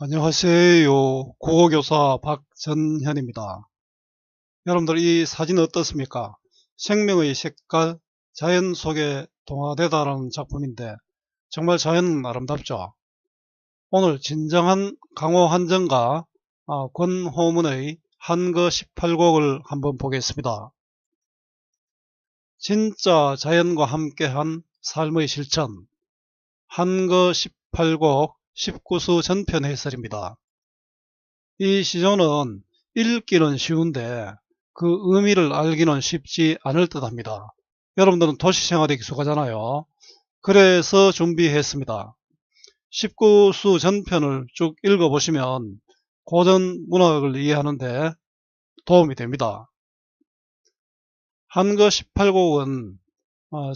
안녕하세요. 국어교사 박전현입니다. 여러분들 이 사진 어떻습니까? 생명의 색깔, 자연 속에 동화되다라는 작품인데 정말 자연은 아름답죠. 오늘 진정한 강호 한정가 권호문의 한거 18곡을 한번 보겠습니다. 진짜 자연과 함께한 삶의 실천, 한거 18곡 19수 전편 해설입니다. 이 시조는 읽기는 쉬운데 그 의미를 알기는 쉽지 않을 듯 합니다. 여러분들은 도시생활에 익숙하잖아요. 그래서 준비했습니다. 19수 전편을 쭉 읽어보시면 고전 문학을 이해하는데 도움이 됩니다. 한거 18곡은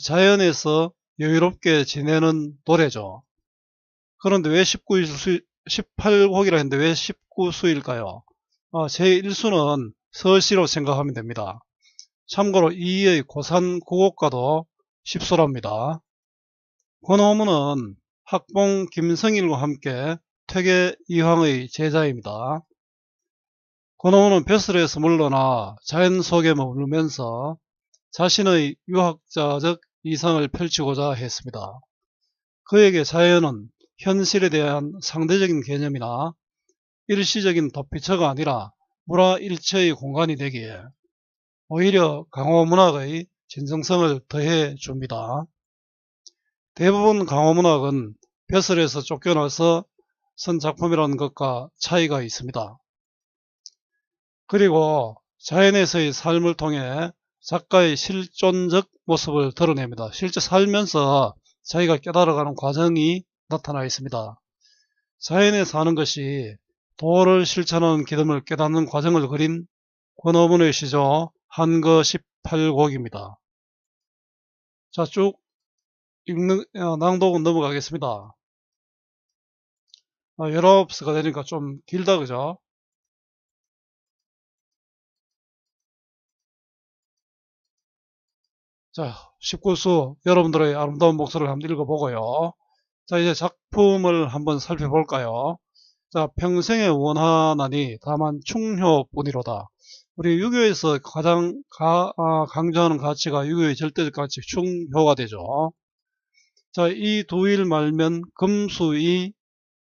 자연에서 여유롭게 지내는 노래죠. 그런데 왜 18곡이라 했는데 왜 19수일까요? 제1수는 서시로 생각하면 됩니다. 참고로 이의 고산 구곡가도 10수랍니다. 권호문은 학봉 김성일과 함께 퇴계 이황의 제자입니다. 권호문은 벼슬에서 물러나 자연 속에 머물면서 자신의 유학자적 이상을 펼치고자 했습니다. 그에게 자연은 현실에 대한 상대적인 개념이나 일시적인 도피처가 아니라 무라일체의 공간이 되기에 오히려 강호문학의 진정성을 더해 줍니다. 대부분 강호문학은 벼슬에서 쫓겨나서 선 작품이라는 것과 차이가 있습니다. 그리고 자연에서의 삶을 통해 작가의 실존적 모습을 드러냅니다. 실제 살면서 자기가 깨달아가는 과정이 나타나 있습니다. 자연에 사는 것이 도를 실천하는 기름을 깨닫는 과정을 그린 권어문의 시조 한거 18곡입니다. 자, 쭉 낭독은 넘어가겠습니다. 19수가 되니까 좀 길다, 그죠? 자, 19수 여러분들의 아름다운 목소리를 한번 읽어보고요. 자, 이제 작품을 한번 살펴볼까요? 자, 평생에 원하나니 다만 충효뿐이로다. 우리 유교에서 가장 강조하는 가치가 유교의 절대적 가치 충효가 되죠. 자, 이 두 일 말면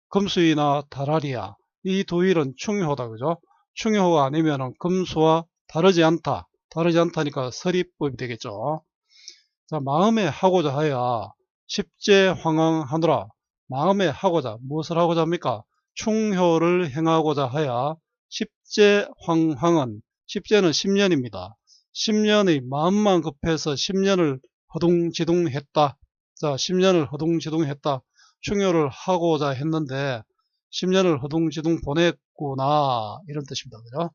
금수이나 다라리야. 이 두 일은 충효다, 그죠? 충효가 아니면은 금수와 다르지 않다. 다르지 않다니까 서리법이 되겠죠. 자, 마음에 하고자 하여 십제황황하노라. 마음에 하고자, 무엇을 하고자 합니까? 충효를 행하고자 하여 십제황황은, 십제는 10년입니다. 10년의 마음만 급해서 10년을 허둥지둥했다. 자, 10년을 허둥지둥했다. 충효를 하고자 했는데 10년을 허둥지둥 보냈구나, 이런 뜻입니다. 그죠?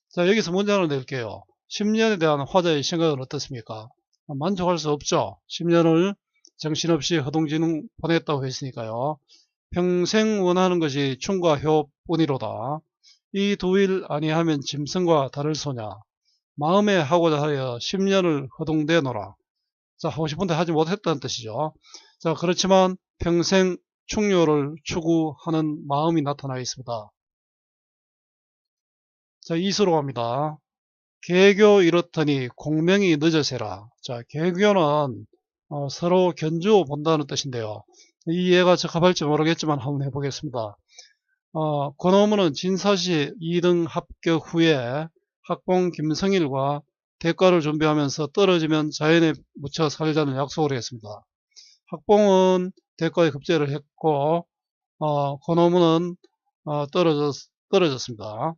자, 여기서 문제 하나 낼게요. 10년에 대한 화자의 생각은 어떻습니까? 만족할 수 없죠. 10년을 정신없이 허둥지둥 보냈다고 했으니까요. 평생 원하는 것이 충과 효뿐이로다. 이 두 일 아니하면 짐승과 다를 소냐. 마음에 하고자 하여 10년을 허둥대노라. 자, 하고 싶은데 하지 못했다는 뜻이죠. 자, 그렇지만 평생 충효를 추구하는 마음이 나타나 있습니다. 자, 이수로 갑니다. 개교 이렇더니 공명이 늦어세라. 자, 개교는 서로 견주어 본다는 뜻인데요. 이 이해가 적합할지 모르겠지만 한번 해보겠습니다. 권어문은 진사시 2등 합격 후에 학봉 김성일과 대과를 준비하면서 떨어지면 자연에 묻혀 살자는 약속을 했습니다. 학봉은 대과에 급제를 했고 권어문은 떨어졌습니다.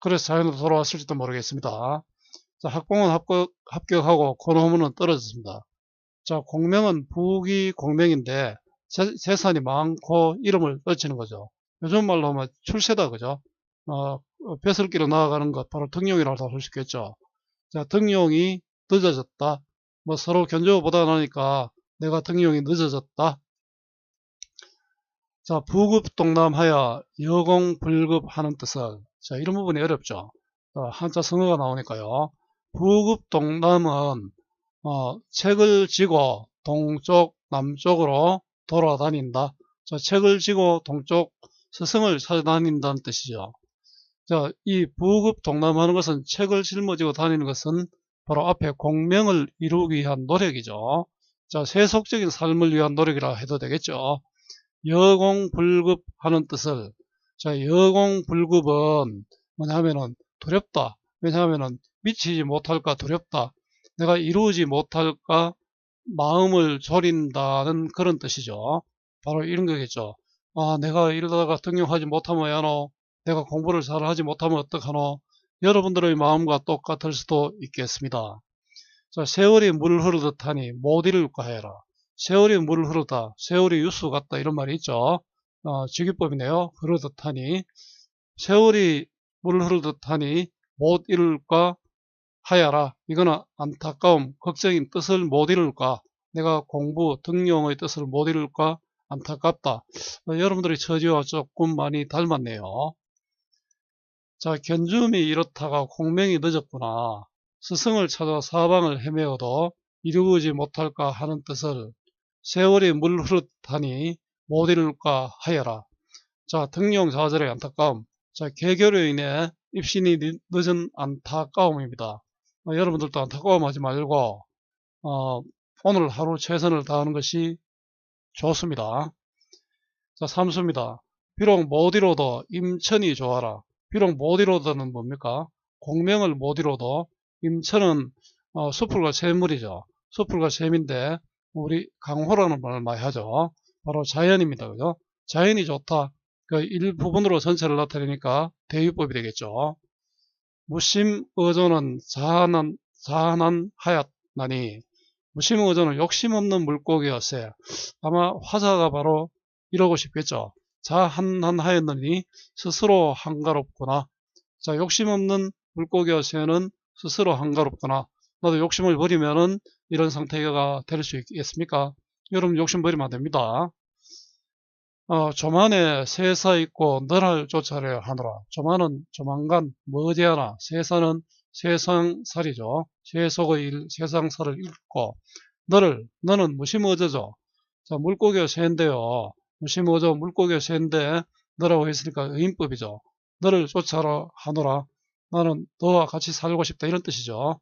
그래서 자연으로 돌아왔을지도 모르겠습니다. 자, 학봉은 합격하고 권호문은 떨어졌습니다. 자, 공명은 부귀 공명인데 재산이 많고 이름을 떨치는 거죠. 요즘 말로 하면 출세다, 그죠? 벼슬길로 나아가는 것, 바로 등용이라고 할 수 있겠죠. 자, 등용이 늦어졌다. 뭐 서로 견주어보다 나니까 내가 등용이 늦어졌다. 자, 부급동남하여 여공불급하는 뜻을, 자, 이런 부분이 어렵죠. 한자 성어가 나오니까요. 부급동남은 책을 지고 동쪽 남쪽으로 돌아다닌다. 자, 책을 지고 동쪽 스승을 찾아다닌다는 뜻이죠. 자, 이 부급 동남하는 것은 책을 짊어지고 다니는 것은 바로 앞에 공명을 이루기 위한 노력이죠. 자, 세속적인 삶을 위한 노력이라 해도 되겠죠. 여공불급 하는 뜻을, 자, 여공불급은 뭐냐면은 두렵다. 왜냐하면은 미치지 못할까 두렵다. 내가 이루지 못할까 마음을 졸인다는 그런 뜻이죠. 바로 이런 거겠죠. 아, 내가 이러다가 등용하지 못하면 야노, 내가 공부를 잘 하지 못하면 어떡하노. 여러분들의 마음과 똑같을 수도 있겠습니다. 자, 세월이 물 흐르듯 하니 못 이룰까 해라. 세월이 물 흐르다, 세월이 유수 같다 이런 말이 있죠. 직유법이네요. 흐르듯 하니 세월이 물 흐르듯 하니 못 이룰까 하야라. 이거는 안타까움, 걱정인 뜻을 못 이룰까, 내가 공부, 등용의 뜻을 못 이룰까 안타깝다. 여러분들의 처지와 조금 많이 닮았네요. 자, 견줌이 이렇다가 공명이 늦었구나. 스승을 찾아 사방을 헤매어도 이루지 못할까 하는 뜻을 세월이 물 흐르다니 못 이룰까 하여라. 자, 등용 4절의 안타까움. 자, 개교로 인해 입신이 늦은 안타까움입니다. 여러분들도 안타까움하지 말고 오늘 하루 최선을 다하는 것이 좋습니다. 자, 3수입니다. 비록 못 이뤄도 임천이 좋아라. 비록 못 이뤄도는 뭡니까? 공명을 못 이뤄도 임천은 수풀과 샘물이죠. 수풀과 샘인데 우리 강호라는 말을 많이 하죠. 바로 자연입니다. 그죠? 자연이 좋다. 그 일부분으로 전체를 나타내니까 대유법이 되겠죠. 무심의존은 자한하였나니, 무심의존은 욕심 없는 물고기였어요. 아마 화자가 바로 이러고 싶겠죠. 자한하였느니 스스로 한가롭구나. 자, 욕심 없는 물고기였어요는 스스로 한가롭구나. 나도 욕심을 버리면은 이런 상태가 될 수 있겠습니까? 여러분 욕심 버리면 안 됩니다. 조만에 세사 있고 너를 쫓아내려 하노라. 조만은 조만간 머지않아. 세사는 세상살이죠. 세속의 일, 세상살을 읽고 너는 무심어저죠. 자, 물고기가 새인데요. 무심어저 물고기가 새인데 너라고 했으니까 의인법이죠. 너를 쫓아라 하노라. 나는 너와 같이 살고 싶다 이런 뜻이죠.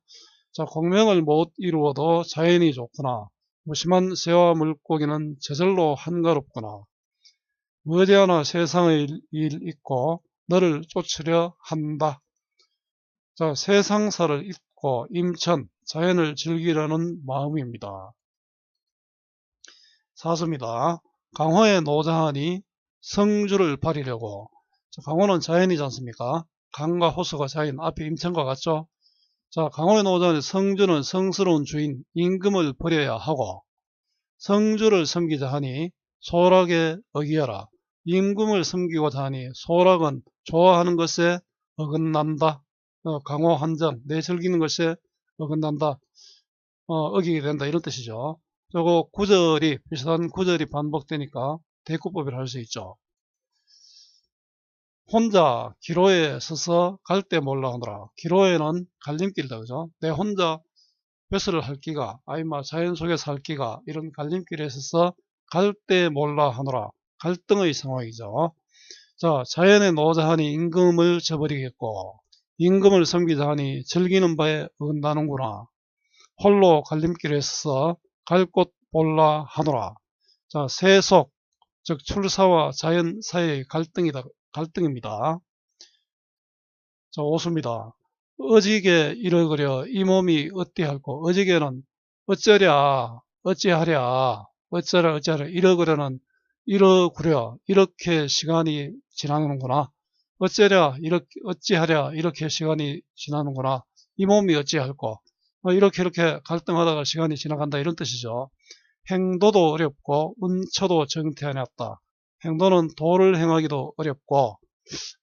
자, 공명을 못 이루어도 자연이 좋구나. 무심한 새와 물고기는 저절로 한가롭구나. 머지않아 세상의 일 있고 너를 쫓으려 한다. 자, 세상사를 잊고 임천, 자연을 즐기려는 마음입니다. 사수입니다. 강호에 노자하니 성주를 바리려고. 자, 강호는 자연이지 않습니까? 강과 호수가 자연, 앞에 임천과 같죠? 자, 강호에 노자하니 성주는 성스러운 주인, 임금을 버려야 하고, 성주를 섬기자 하니 소락에 어기어라. 임금을 섬기고자 하니 소락은 좋아하는 것에 어긋난다. 강호 한정, 내 즐기는 것에 어긋난다. 어기게 된다. 이런 뜻이죠. 저거 구절이, 비슷한 구절이 반복되니까 대꾸법이라 할 수 있죠. 혼자 기로에 서서 갈 때 몰라 하더라. 기로에는 갈림길이다. 그죠? 내 혼자 벼슬을 할 기가, 아이마 자연 속에서 할 기가, 이런 갈림길에 서서 갈 때 몰라 하노라. 갈등의 상황이죠. 자, 자연에 노자 하니 임금을 저버리겠고, 임금을 섬기자 하니 즐기는 바에 어긋나는구나. 홀로 갈림길에 서서 갈 곳 몰라 하노라. 자, 세속, 즉 출사와 자연 사이의 갈등입니다. 자, 오수입니다. 어지게 이러그려 이 몸이 어찌할꼬. 어지게는 어쩌랴, 어찌하랴, 어쩌랴 이러그려는 이러구려 이렇게 시간이 지나는구나. 어쩌랴 이렇게 어찌하랴 이렇게 시간이 지나는구나. 이 몸이 어찌할꼬. 이렇게 갈등하다가 시간이 지나간다 이런 뜻이죠. 행도도 어렵고 운처도 정퇴하였다. 행도는 도를 행하기도 어렵고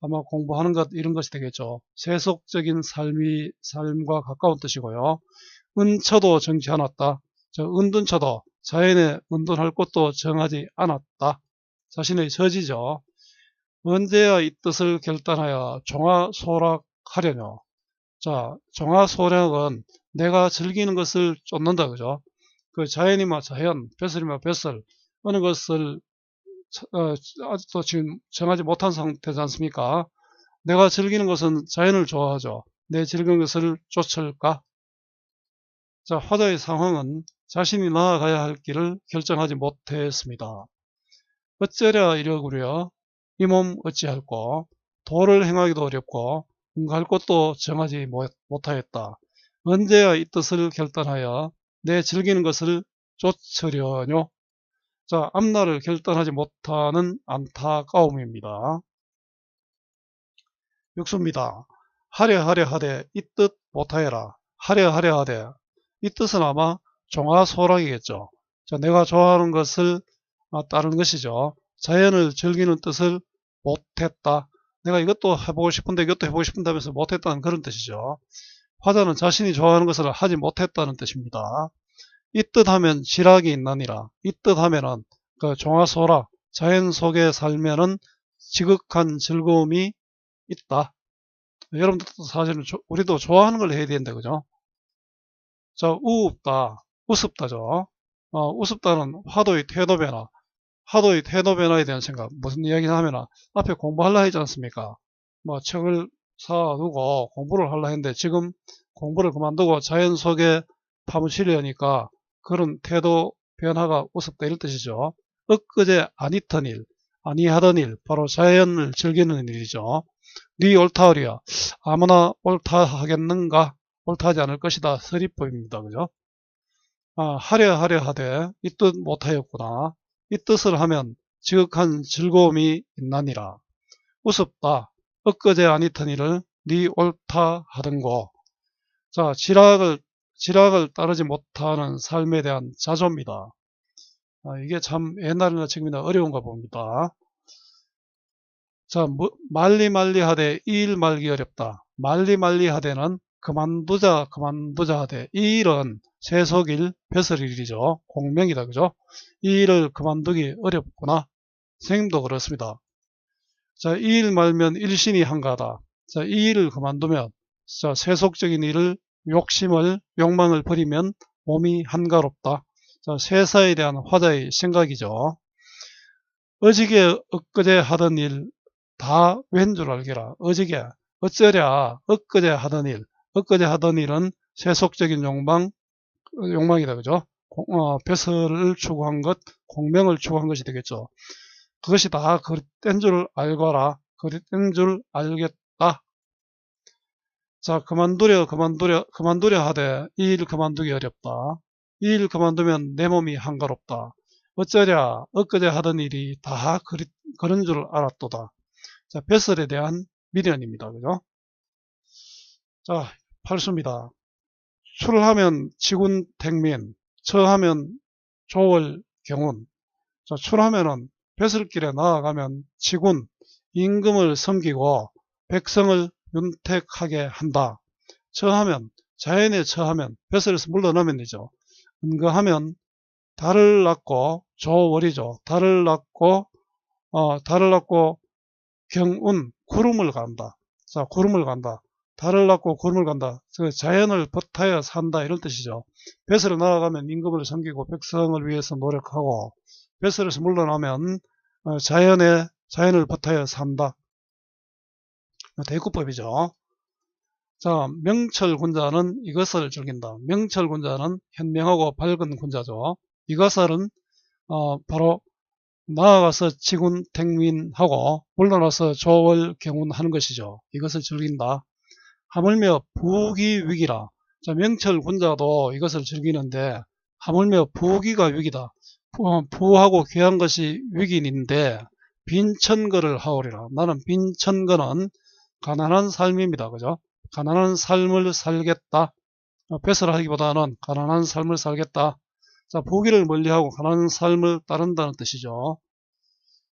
아마 공부하는 것 이런 것이 되겠죠. 세속적인 삶과 가까운 뜻이고요. 은처도 정치 않았다. 은둔처도 자연에 은둔할 곳도 정하지 않았다. 자신의 처지죠. 언제야 이 뜻을 결단하여 종화소락하려뇨. 자, 종화소락은 내가 즐기는 것을 쫓는다. 그죠? 그 자연이마 자연, 벼슬이마 벼슬, 어느 것을 아직도 지금 정하지 못한 상태지 않습니까? 내가 즐기는 것은 자연을 좋아하죠. 내 즐기는 것을 쫓을까? 자, 화자의 상황은 자신이 나아가야 할 길을 결정하지 못했습니다. 어쩌랴 이러구려 이 몸 어찌할꼬 도를 행하기도 어렵고 갈 곳도 정하지 못하였다. 언제야 이 뜻을 결단하여 내 즐기는 것을 쫓으려뇨? 자, 앞날을 결단하지 못하는 안타까움입니다. 육수입니다. 하려 하려 하되 이 뜻 못하여라. 하려 하려 하되 이 뜻은 아마 종아소락이겠죠. 자, 내가 좋아하는 것을 따르는 것이죠. 자연을 즐기는 뜻을 못했다. 내가 이것도 해보고 싶은데 이것도 해보고 싶은데 하면서 못했다는 그런 뜻이죠. 화자는 자신이 좋아하는 것을 하지 못했다는 뜻입니다. 이 뜻하면 지락이 있나니라. 이 뜻하면은 그 종아소락, 자연 속에 살면은 지극한 즐거움이 있다. 여러분들도 사실은 우리도 좋아하는 걸 해야 되는데 그죠? 자, 우웁다, 우습다죠. 우습다는 화두의 태도 변화, 화두의 태도 변화에 대한 생각. 무슨 이야기를 하면 앞에 공부하려 하지 않습니까? 뭐 책을 사두고 공부를 하려 했는데 지금 공부를 그만두고 자연 속에 파묻히려니까 그런 태도 변화가 우습다 이런 뜻이죠. 엊그제 아니던 일, 아니하던 일, 바로 자연을 즐기는 일이죠. 네 옳다 하리야. 아무나 옳다 하겠는가? 옳다 하지 않을 것이다. 서리법입니다. 그죠? 하려 하려 하되 이 뜻 못하였구나. 이 뜻을 하면 지극한 즐거움이 있나니라. 우습다. 엊그제 아니던 일을 네 옳다 하던고. 자, 지락을 따르지 못하는 삶에 대한 자조입니다. 이게 참 옛날이나 지금이나 어려운가 봅니다. 자, 말리 말리 하되 이 일 말기 어렵다. 말리 말리 하되는 그만두자 그만두자 하되 이 일은 세속일 벼슬일이죠. 공명이다. 그죠? 이 일을 그만두기 어렵구나. 선생님도 그렇습니다. 자, 이 일 말면 일신이 한가하다. 자, 이 일을 그만두면 자, 세속적인 일을 욕망을 버리면 몸이 한가롭다. 자, 세사에 대한 화자의 생각이죠. 어지게 엊그제 하던 일 다 웬 줄 알게라. 어지게 어쩌랴 엊그제 하던 일, 엊그제 하던 일은 세속적인 욕망이다. 그죠? 벼슬을 추구한 것, 공명을 추구한 것이 되겠죠. 그것이 다 그릇된 줄 알거라. 그릇된 줄 알겠다. 자, 그만두려 하되 이 일 그만두기 어렵다. 이 일 그만두면 내 몸이 한가롭다. 어쩌랴 엊그제 하던 일이 다 그런 줄 알았도다. 자, 벼슬에 대한 미련입니다. 그죠? 자, 팔수입니다. 출하면 지군택민, 처하면 조월경운. 자, 출하면은 벼슬길에 나아가면 지군, 임금을 섬기고 백성을 윤택하게 한다. 처하면, 자연에 처하면, 벼슬에서 물러나면 되죠. 은거하면 달을 낳고 조월이죠. 달을 낳고 경운, 구름을 간다. 자, 구름을 간다. 달을 낳고 구름을 간다. 자연을 버타여 산다. 이런 뜻이죠. 벼슬에 나아가면 임금을 섬기고 백성을 위해서 노력하고, 벼슬에서 물러나면 자연을 버타여 산다. 대구법이죠. 자, 명철군자는 이것을 즐긴다. 명철군자는 현명하고 밝은 군자죠. 이것을은 바로 나아가서 지군택민하고 물러나서 조월경운하는 것이죠. 이것을 즐긴다. 하물며 부귀 위기라. 자, 명철군자도 이것을 즐기는데 하물며 부귀가 위기다. 부하고 귀한 것이 위기인데 빈천거를 하오리라. 나는 빈천거는 가난한 삶입니다. 그죠? 가난한 삶을 살겠다. 벼슬하기보다는 가난한 삶을 살겠다. 자, 부귀를 멀리하고 가난한 삶을 따른다는 뜻이죠.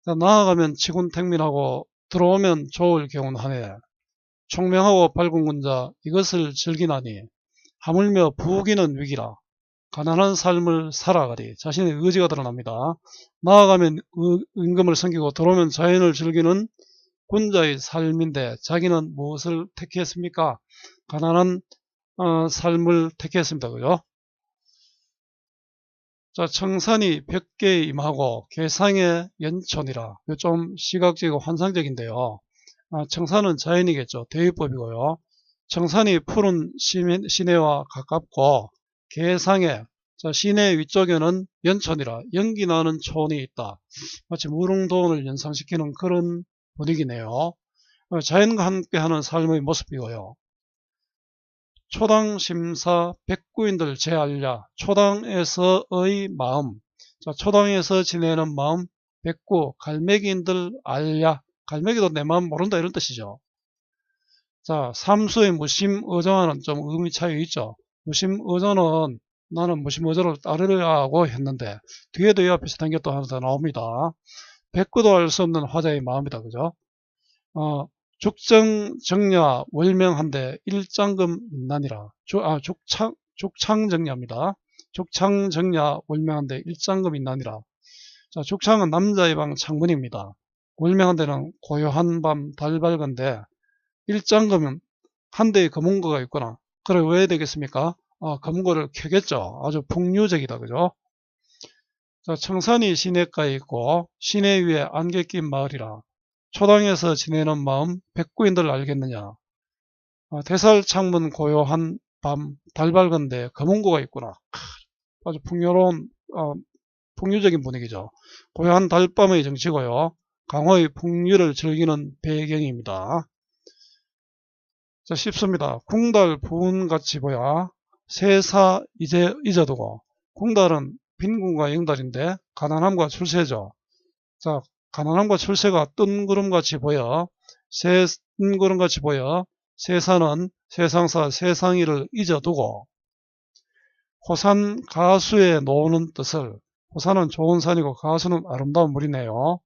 자, 나아가면 치군택민하고 들어오면 조월경운하네. 총명하고 밝은 군자 이것을 즐기나니 하물며 부귀는 위기라. 가난한 삶을 살아가리. 자신의 의지가 드러납니다. 나아가면 임금을 섬기고 들어오면 자연을 즐기는 군자의 삶인데 자기는 무엇을 택했습니까? 가난한 삶을 택했습니다. 그죠? 자, 청산이 벽계에 임하고 계상의 연촌이라. 좀 시각적이고 환상적인데요. 청산은 자연이겠죠. 대위법이고요. 청산이 푸른 시내와 가깝고 계상에, 자, 시내 위쪽에는 연촌이라 연기 나는 촌이 있다. 마치 무릉도원을 연상시키는 그런 분위기네요. 자연과 함께하는 삶의 모습이고요. 초당 심사 백구인들 제알야. 초당에서의 마음. 자, 초당에서 지내는 마음. 백구 갈매기인들 알야. 갈매기도 내 마음 모른다 이런 뜻이죠. 자, 삼수의 무심의존와는 좀 의미 차이 있죠. 무심의존은 나는 무심의존을 따르려고 했는데 뒤에도 이와 비슷한 게 또 하나 더 나옵니다. 백구도 알 수 없는 화자의 마음이다. 그죠? 죽정정야 월명한데 일장금 있나니라. 죽창정야입니다. 죽창정야 월명한데 일장금 있나니라. 자, 죽창은 남자의 방 창문입니다. 월명한데는 고요한 밤 달 밝은데 일장금은 한 대의 검은고가 있구나. 그래 왜 되겠습니까? 검은고를 켜겠죠. 아주 풍류적이다. 그죠? 자, 청산이 시내가에 있고 시내 위에 안개 낀 마을이라. 초당에서 지내는 마음 백구인들 알겠느냐. 대살 창문 고요한 밤 달 밝은데 검은고가 있구나. 아주 풍요로운 풍류적인 분위기죠. 고요한 달밤의 정치고요. 강화의 풍류를 즐기는 배경입니다. 자, 쉽습니다. 궁달 부운같이 보야 세사 이제 잊어두고. 궁달은 빈궁과 영달인데 가난함과 출세죠. 자, 가난함과 출세가 뜬구름같이 보여 뜬구름같이 보여 세사는 세상사 세상일을 잊어두고. 호산 가수에 놓는 뜻을. 호산은 좋은 산이고 가수는 아름다운 물이네요.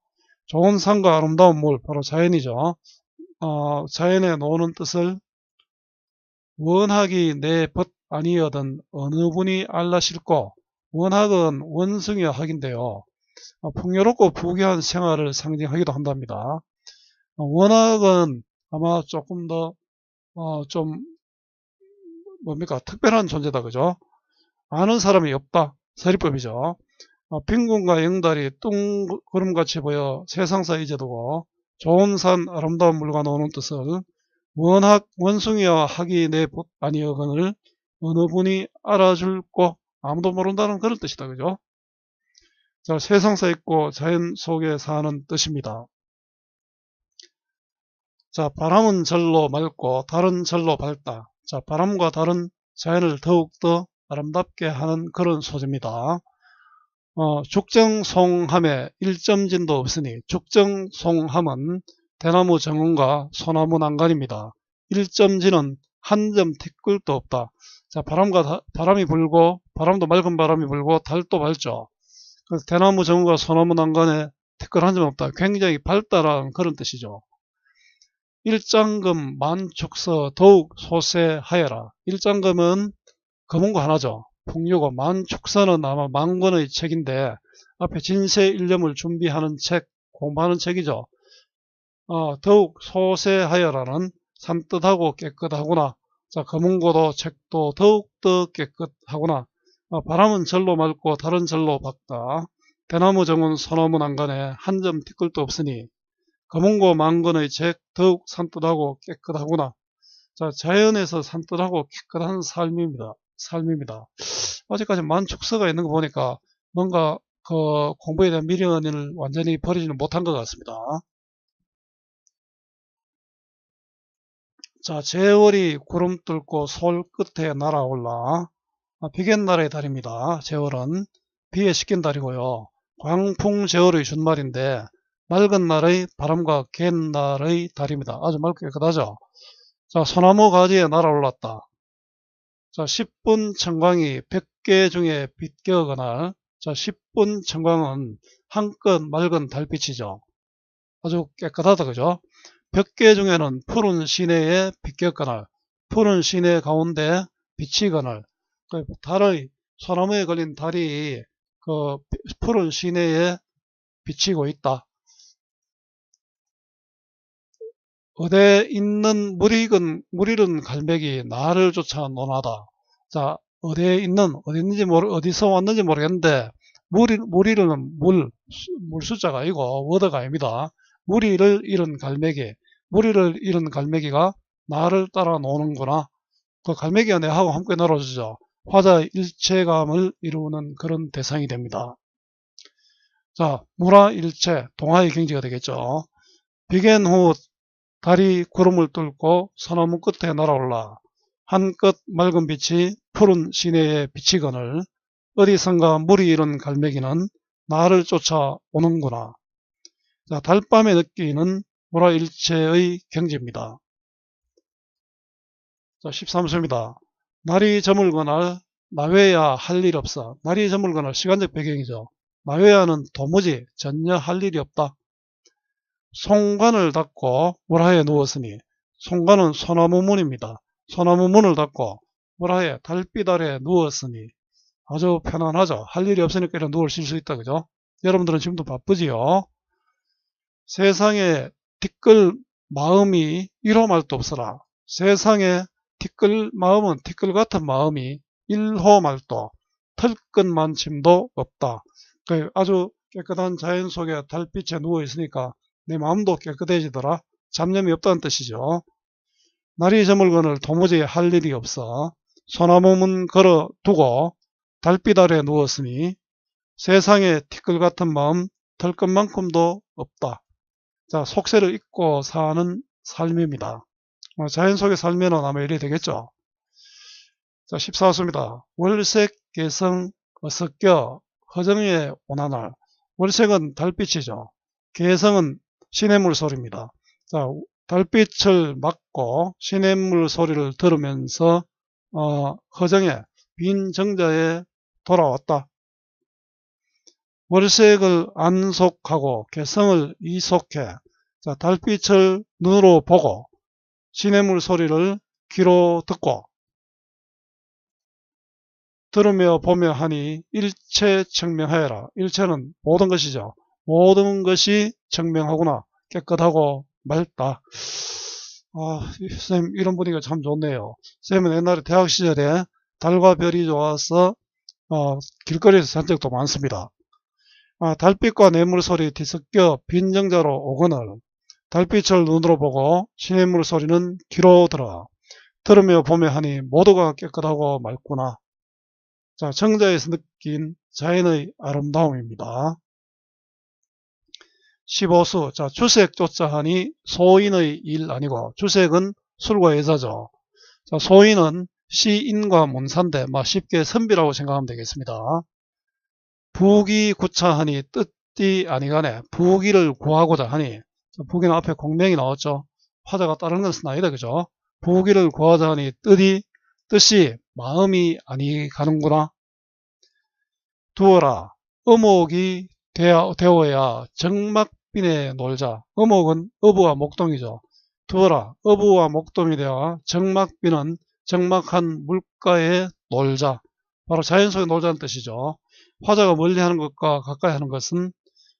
좋은 산과 아름다운 물 바로 자연이죠. 자연에 놓는 뜻을 원학이 내 벗 아니어든 어느 분이 알라 싫고. 원학은 원숭이와 학인데요. 풍요롭고 부귀한 생활을 상징하기도 한답니다. 원학은 아마 조금 더 좀 뭡니까 특별한 존재다. 그죠? 아는 사람이 없다. 서리법이죠. 빈궁과 영달이 뜬구름같이 보여 세상사 잊어두고 좋은 산 아름다운 물과 노는 뜻을 원학 원숭이와 학이 내 법 아니어거늘 어느 분이 알아줄꼬. 아무도 모른다는 그런 뜻이다. 그죠? 자, 세상사 있고 자연 속에 사는 뜻입니다. 자, 바람은 절로 맑고 달은 절로 밝다. 자, 바람과 달은 자연을 더욱더 아름답게 하는 그런 소재입니다. 죽정송함에 일점진도 없으니. 죽정송함은 대나무 정원과 소나무 난간입니다. 일점진은 한 점 티끌도 없다. 자, 바람이 불고 바람도 맑은 바람이 불고 달도 밝죠. 그래서 대나무 정원과 소나무 난간에 티끌 한 점 없다. 굉장히 밝다라는 그런 뜻이죠. 일장금 만축서 더욱 소세하여라. 일장금은 검은고 하나죠. 풍류고 만축서는 아마 만권의 책인데 앞에 진세일념을 준비하는 책, 공부하는 책이죠. 더욱 소세하여라는 산뜻하고 깨끗하구나. 자, 검은고도 책도 더욱더 깨끗하구나. 바람은 절로 맑고 달은 절로 밝다. 대나무 정원 소나무 난간에 한 점 티끌도 없으니. 검은고 만건의 책 더욱 산뜻하고 깨끗하구나. 자, 자연에서 산뜻하고 깨끗한 삶입니다. 아직까지 만축서가 있는 거 보니까 뭔가 그 공부에 대한 미련을 완전히 버리지는 못한 것 같습니다. 자, 제월이 구름 뚫고 솔 끝에 날아올라. 비갯날의 달입니다. 제월은 비에 씻긴 달이고요. 광풍제월의 준말인데 맑은 날의 바람과 갠날의 달입니다. 아주 맑고 깨끗하죠. 자, 소나무 가지에 날아올랐다. 자, 10분 청광이 100개 중에 빛겨거나. 자, 10분 청광은 한껏 맑은 달빛이죠. 아주 깨끗하다. 그죠? 100개 중에는 푸른 시내에 빛겼거나. 푸른 시내 가운데 비치거나. 그 달의 소나무에 걸린 달이 그 푸른 시내에 비치고 있다. 어디에 있는 무리른 갈매기 나를 쫓아 논하다. 자, 어디에 있는, 어디 있는지 어디서 왔는지 모르겠는데 무리는 물 숫자가 아니고 워드가 아닙니다. 무리를 잃은 갈매기가 나를 따라 노는구나. 그 갈매기가 내하고 함께 놀아주죠. 화자의 일체감을 이루는 그런 대상이 됩니다. 자, 무라일체, 동화의 경지가 되겠죠. 비견 후 달이 구름을 뚫고 소나무 끝에 날아올라 한껏 맑은 빛이 푸른 시내에 비치거늘 어디선가 무리 잃은 갈매기는 나를 쫓아오는구나. 자, 달밤에 느끼는 무라일체의 경지입니다. 자, 13수입니다. 날이 저물거나 나외야 할 일 없어. 날이 저물거나 시간적 배경이죠. 나외야는 도무지 전혀 할 일이 없다. 송관을 닫고 월하에 누웠으니, 송관은 소나무 문입니다. 소나무 문을 닫고 월하에 달빛 아래 누웠으니 아주 편안하죠. 할 일이 없으니까 이런 누울 수 있다. 그죠? 여러분들은 지금도 바쁘지요? 세상에 티끌 마음이 이로 말도 없어라. 세상에 티끌 마음은 티끌 같은 마음이 일호 말도 털끝만침도 없다. 아주 깨끗한 자연 속에 달빛에 누워 있으니까 내 마음도 깨끗해지더라. 잡념이 없다는 뜻이죠. 날이 저물거늘 도무지 할 일이 없어 소나무 문 걸어 두고 달빛 아래 누웠으니 세상에 티끌 같은 마음 털끝만큼도 없다. 자, 속세를 잊고 사는 삶입니다. 자연 속에 살면 아마 이래 되겠죠. 자, 14수입니다. 월색 개성 어석겨 허정에 오나날. 월색은 달빛이죠. 개성은 시냇물 소리입니다. 자, 달빛을 맞고 시냇물 소리를 들으면서 허정에 빈 정자에 돌아왔다. 월색을 안속하고 개성을 이속해. 자, 달빛을 눈으로 보고 시냇물 소리를 귀로 듣고 들으며 보며 하니 일체 청명하여라. 일체는 모든 것이죠. 모든 것이 청명하구나. 깨끗하고 맑다. 선생님 이런 분위기가 참 좋네요. 선생님은 옛날에 대학 시절에 달과 별이 좋아서 길거리에서 산 적도 많습니다. 달빛과 냇물소리 뒤섞여 빈정자로 오거늘 달빛을 눈으로 보고 시냇물 소리는 귀로 들으며 보며 하니 모두가 깨끗하고 맑구나. 자, 정자에서 느낀 자연의 아름다움입니다. 15수. 자, 주색조차 하니 소인의 일 아니고, 주색은 술과 여자죠. 자, 소인은 시인과 문사인데 쉽게 선비라고 생각하면 되겠습니다. 부기구차하니 뜻이 아니가네. 부기를 구하고자 하니, 부기는 앞에 공명이 나왔죠. 화자가 다른 것은 아니다. 그죠? 부기를 구하자 하니 뜻이 마음이 아니가는구나. 두어라. 어목이 되어야 정막빈에 놀자. 어목은 어부와 목동이죠. 두어라. 어부와 목동이 되어 정막빈은 정막한 물가에 놀자. 바로 자연 속에 놀자는 뜻이죠. 화자가 멀리하는 것과 가까이 하는 것은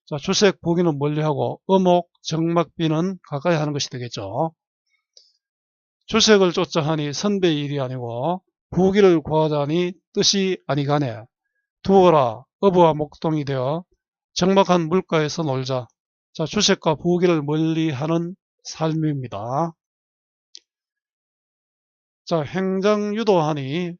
자, 주색 부기는 멀리하고 어목 정막빈은 가까이 하는 것이 되겠죠. 주색을 쫓자 하니 선배의 일이 아니고 부기를 구하자 하니 뜻이 아니가네. 두어라. 어부와 목동이 되어 정막한 물가에서 놀자. 자, 주색과 부기를 멀리하는 삶입니다. 자, 행장 유도하니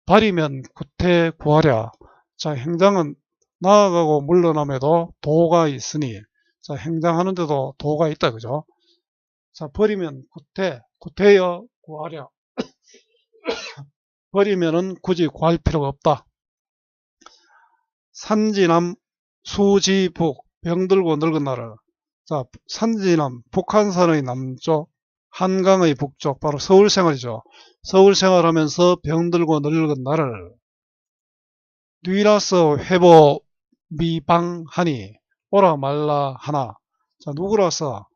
발이면 구태 구하랴. 자, 행장은 나아가고 물러남에도 도가 있으니, 자, 행장하는데도 도가 있다. 그죠? 자, 버리면 구태여 구하랴. 버리면은 굳이 구할 필요가 없다. 산지남 수지북 병들고 늙은 나라. 자, 산지남 북한산의 남쪽 한강의 북쪽 바로 서울생활이죠. 서울생활하면서 병들고 늙은 나를 뉘라서 회보 미방하니 오라 말라 하나. 자, 누구라서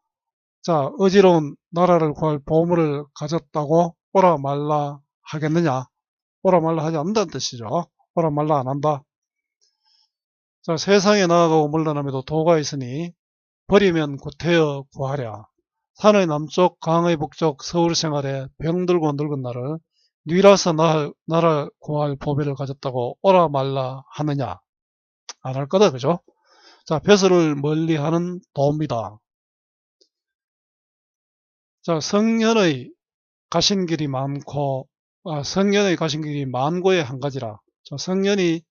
자, 어지러운 나라를 구할 보물을 가졌다고 오라 말라 하겠느냐? 오라 말라 하지 않는다는 뜻이죠. 오라 말라 안 한다. 자, 세상에 나아가고 물러남에도 도가 있으니 버리면 구태여 구하랴. 산의 남쪽 강의 북쪽 서울 생활에 병들고 늙은 나를 뉘라서 나를 구할 보배를 가졌다고 오라 말라 하느냐. 안 할 거다. 그죠? 자, 벼슬을 멀리하는 도입니다. 자, 성년의 가신 길이 많고, 성년의 가신 길이 만고의 한 가지라. 자, 성년이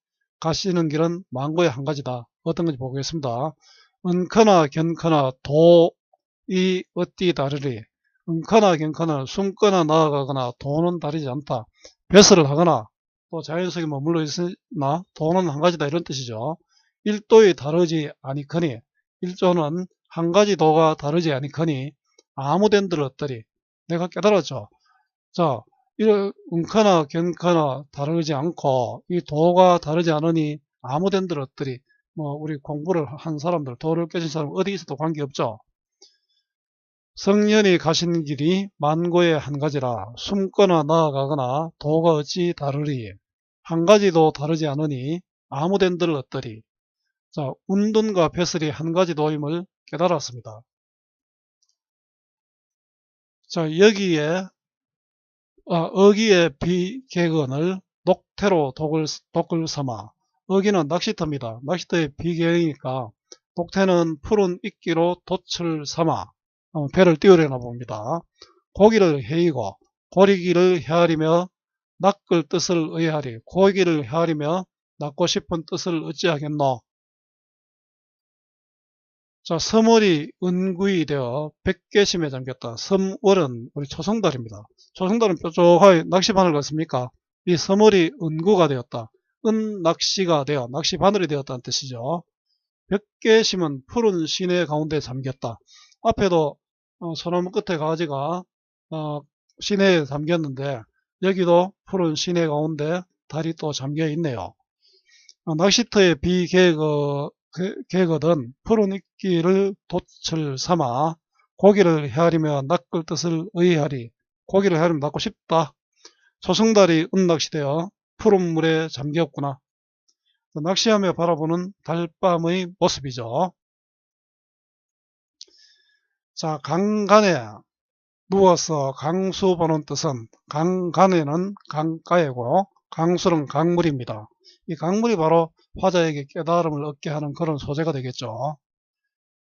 가시는 길은 만고의 한 가지다. 어떤 건지 보겠습니다. 은커나 견커나 도이 어띠 다르리. 은커나 견커나 숨거나 나아가거나 도는 다르지 않다. 벼슬을 하거나 또 자연 속에 머물러 있으나 도는 한 가지다. 이런 뜻이죠. 일도에 다르지 아니거니, 일조는 한 가지 도가 다르지 아니거니 아무된 들 어떠리. 내가 깨달았죠. 자, 이런 은카나 견카나 다르지 않고 이 도가 다르지 않으니 아무된 들 어떠리. 뭐 우리 공부를 한 사람들, 도를 깨진 사람 어디 있어도 관계없죠. 성년이 가신 길이 만고의 한 가지라 숨거나 나아가거나 도가 어찌 다르리. 한 가지도 다르지 않으니 아무된 들 어떠리. 자, 운둔과 벼슬이 한 가지 도임을 깨달았습니다. 자, 여기에 어기의 비계근을 녹태로 독을 삼아. 어기는 낚시터입니다. 낚시터의 비계이니까 녹태는 푸른 이끼로 돛을 삼아 배를 띄우려나 봅니다. 고기를 헤이고 고리기를 헤아리며 낚을 뜻을 의하리. 고기를 헤아리며 낚고 싶은 뜻을 어찌하겠노. 자, 섬월이 은구이 되어 백개심에 잠겼다. 섬월은 우리 초성달입니다. 초성달은 뾰족하게 낚시바늘 같습니까? 이 섬월이 은구가 되었다. 은낚시가 되어 낚시바늘이 되었다는 뜻이죠. 백개심은 푸른 시내 가운데 잠겼다. 앞에도 소나무 끝에 가지가 시내에 잠겼는데 여기도 푸른 시내 가운데 달이 또 잠겨 있네요. 낚시터의 비계거든 푸른 이끼를 돛을 삼아 고기를 헤아리며 낚을 뜻을 의하리. 고기를 헤아리며 낚고 싶다. 초승달이 은낚시되어 푸른 물에 잠겼구나. 낚시하며 바라보는 달밤의 모습이죠. 자, 강간에 누워서 강수 보는 뜻은 강간에는 강가이고 강수는 강물입니다. 이 강물이 바로 화자에게 깨달음을 얻게 하는 그런 소재가 되겠죠.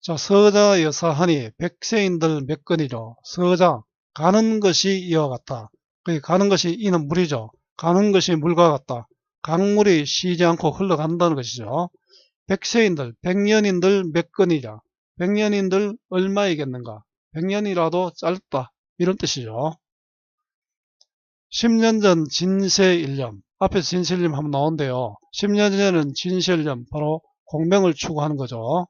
자, 서자 여사하니 백세인들 몇 건이죠. 서자, 가는 것이 이와 같다. 가는 것이 이는 물이죠. 가는 것이 물과 같다. 강물이 쉬지 않고 흘러간다는 것이죠. 백세인들, 백년인들 몇 건이냐. 백년인들 얼마이겠는가. 백년이라도 짧다. 이런 뜻이죠. 10년 전 진세일념. 앞에서 진세일념 한번 나온대요. 10년 전에는 진세일념, 바로 공명을 추구하는 거죠.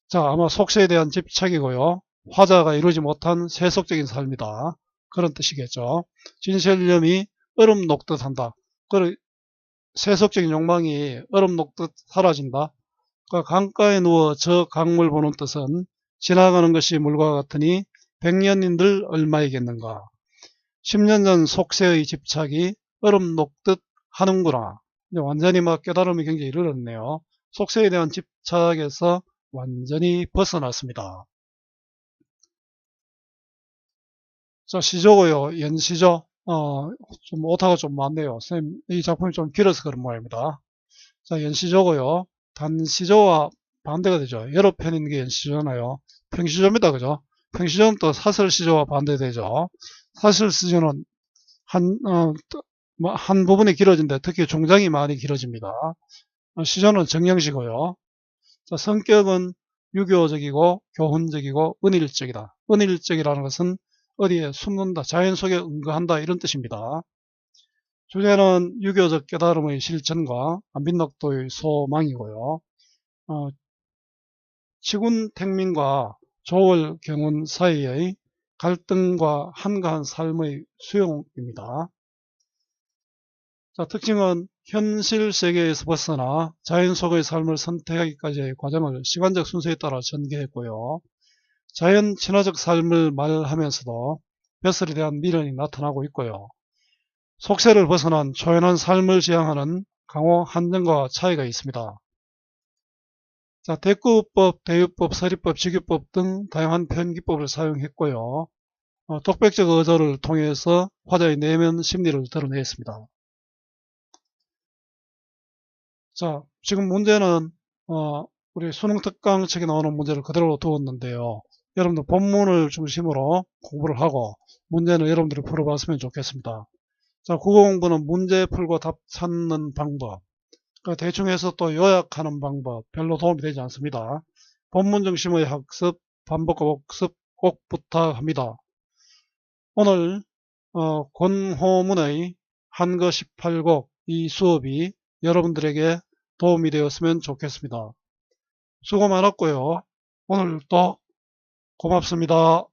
자, 아마 속세에 대한 집착이고요. 화자가 이루지 못한 세속적인 삶이다. 그런 뜻이겠죠. 진세일념이 얼음 녹듯 한다. 세속적인 욕망이 얼음 녹듯 사라진다. 그러니까 강가에 누워 저 강물 보는 뜻은 지나가는 것이 물과 같으니 백년인들 얼마이겠는가. 10년 전 속세의 집착이 얼음 녹듯 하는구나. 완전히 막 깨달음이 굉장히 이르렀네요. 속세에 대한 집착에서 완전히 벗어났습니다. 자, 시조고요. 연시조. 좀 오타가 좀 많네요. 선생님, 이 작품이 좀 길어서 그런 모양입니다. 자, 연시조고요. 단시조와 반대가 되죠. 여러 편인 게 연시조잖아요. 평시조입니다. 그죠? 평시조는 또 사설시조와 반대되죠. 사설시조는 한 부분이 길어진데 특히 종장이 많이 길어집니다. 시조는 정형시고요. 자, 성격은 유교적이고 교훈적이고 은일적이다. 은일적이라는 것은 어디에 숨는다, 자연 속에 응거한다 이런 뜻입니다. 주제는 유교적 깨달음의 실천과 안빈낙도의 소망이고요. 치군택민과 조월경운 사이의 갈등과 한가한 삶의 수용입니다. 자, 특징은 현실 세계에서 벗어나 자연 속의 삶을 선택하기까지의 과정을 시간적 순서에 따라 전개했고요. 자연 친화적 삶을 말하면서도 벼슬에 대한 미련이 나타나고 있고요. 속세를 벗어난 초연한 삶을 지향하는 강호 한정과 차이가 있습니다. 자, 대구법, 대유법, 서리법, 직유법 등 다양한 표현기법을 사용했고요. 독백적 어조를 통해서 화자의 내면 심리를 드러냈습니다. 자, 지금 문제는 우리 수능 특강 책에 나오는 문제를 그대로 두었는데요. 여러분들 본문을 중심으로 공부를 하고 문제는 여러분들이 풀어봤으면 좋겠습니다. 자, 국어 공부는 문제 풀고 답 찾는 방법, 그러니까 대충 해서 또 요약하는 방법 별로 도움이 되지 않습니다. 본문 중심의 학습, 반복과 복습 꼭 부탁합니다. 오늘 권호문의 한거 18곡 이 수업이 여러분들에게 도움이 되었으면 좋겠습니다. 수고 많았고요. 오늘도 고맙습니다.